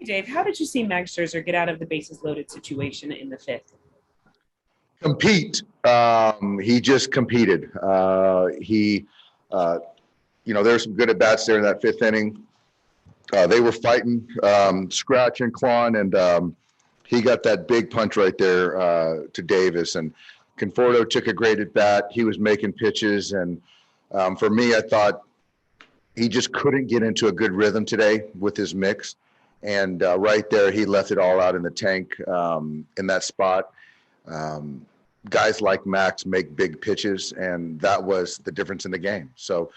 Dave, how did you see Max Scherzer get out of the bases loaded situation in the fifth? Compete. He just competed. There's some good at bats there in that fifth inning. They were fighting, scratch and clawing, and he got that big punch right there to Davis. And Conforto took a great at bat. He was making pitches, and for me, I thought he just couldn't get into a good rhythm today with his mix. And right there, he left it all out in the tank in that spot. Guys like Max make big pitches, and that was the difference in the game. So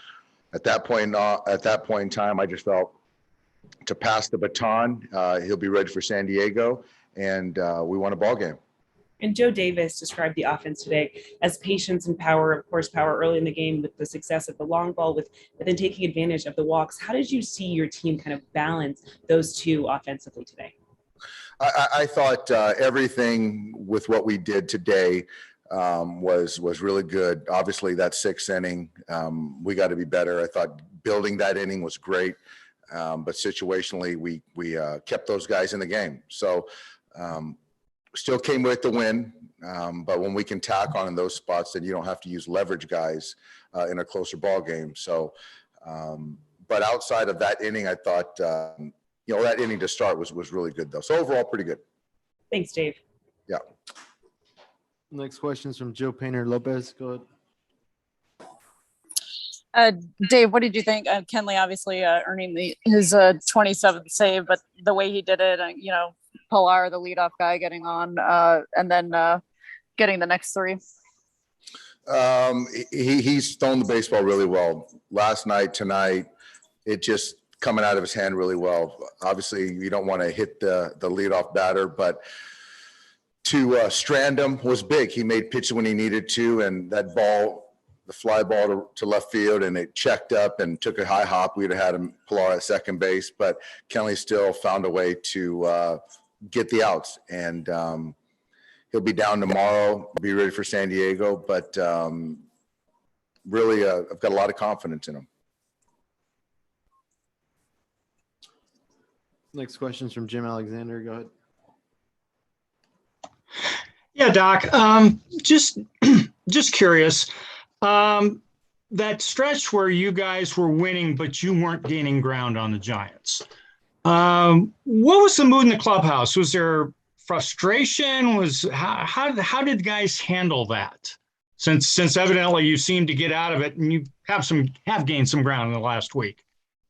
at that point in time, I just felt to pass the baton. He'll be ready for San Diego, and we won a ball game. And Joe Davis described the offense today as patience and power, of course, power early in the game with the success of the long ball, but then taking advantage of the walks. How did you see your team kind of balance those two offensively today? I thought everything with what we did today was really good. Obviously, that sixth inning, we got to be better. I thought building that inning was great, but situationally, we kept those guys in the game. So still came with the win, but when we can tack on in those spots, then you don't have to use leverage guys in a closer ball game. So, but outside of that inning, I thought that inning to start was really good though. So overall, pretty good. Thanks, Dave. Yeah. Next question is from Joe Painter Lopez. Go ahead. Dave, what did you think? Kenley obviously earning his 27th save, but the way he did it, Pilar, the leadoff guy, getting on, and then getting the next three. He's thrown the baseball really well. Last night, tonight, it just coming out of his hand really well. Obviously, you don't want to hit the leadoff batter, but to strand him was big. He made pitches when he needed to, and that ball, the fly ball to left field, and it checked up and took a high hop. We'd have had him Pilar at second base, but Kenley still found a way to get the outs, and he'll be down tomorrow, be ready for San Diego, but really I've got a lot of confidence in him. Next question is from Jim Alexander. Go ahead. Yeah, Doc. Just curious. That stretch where you guys were winning, but you weren't gaining ground on the Giants. What was the mood in the clubhouse? Was there frustration? How did guys handle that? Since evidently you seem to get out of it, and you have gained some ground in the last week.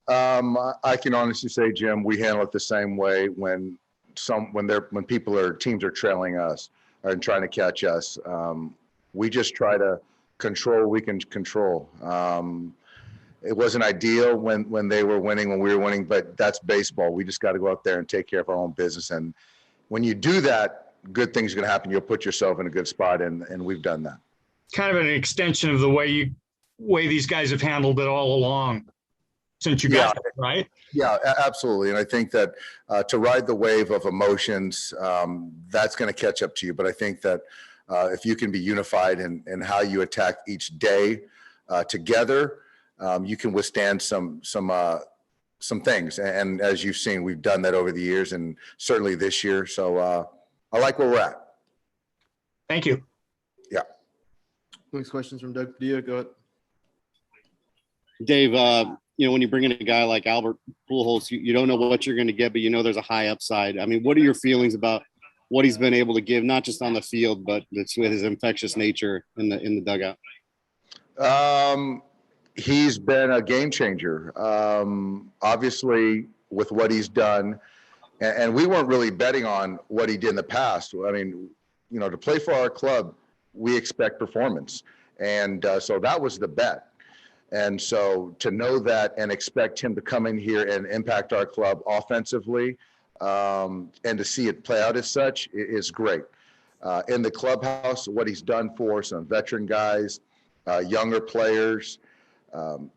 I can honestly say, Jim, we handle it the same way when teams are trailing us and trying to catch us. We just try to control what we can control. It wasn't ideal when they were winning, when we were winning, but that's baseball. We just got to go out there and take care of our own business. And when you do that, good things are going to happen. You'll put yourself in a good spot, and we've done that. Kind of an extension of the way these guys have handled it all along since you got it, right? Yeah, absolutely. And I think that to ride the wave of emotions, that's going to catch up to you. But I think that if you can be unified in how you attack each day together, you can withstand some things. And as you've seen, we've done that over the years, and certainly this year. So I like where we're at. Thank you. Yeah. Next question is from Doug Padilla. Go ahead. Dave, when you bring in a guy like Albert Pujols, you don't know what you're going to get, but there's a high upside. I mean, what are your feelings about what he's been able to give, not just on the field, but it's with his infectious nature in the dugout? He's been a game changer. Obviously, with what he's done, and we weren't really betting on what he did in the past. I mean, to play for our club, we expect performance, and so that was the bet. And so to know that and expect him to come in here and impact our club offensively, and to see it play out as such is great. In the clubhouse, what he's done for some veteran guys, younger players,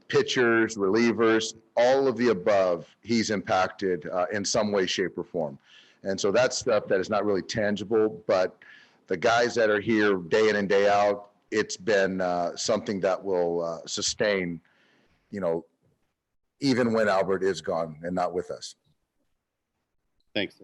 pitchers, relievers, all of the above, he's impacted in some way, shape, or form. And so that's stuff that is not really tangible, but the guys that are here day in and day out, it's been something that will sustain, even when Albert is gone and not with us. Thanks.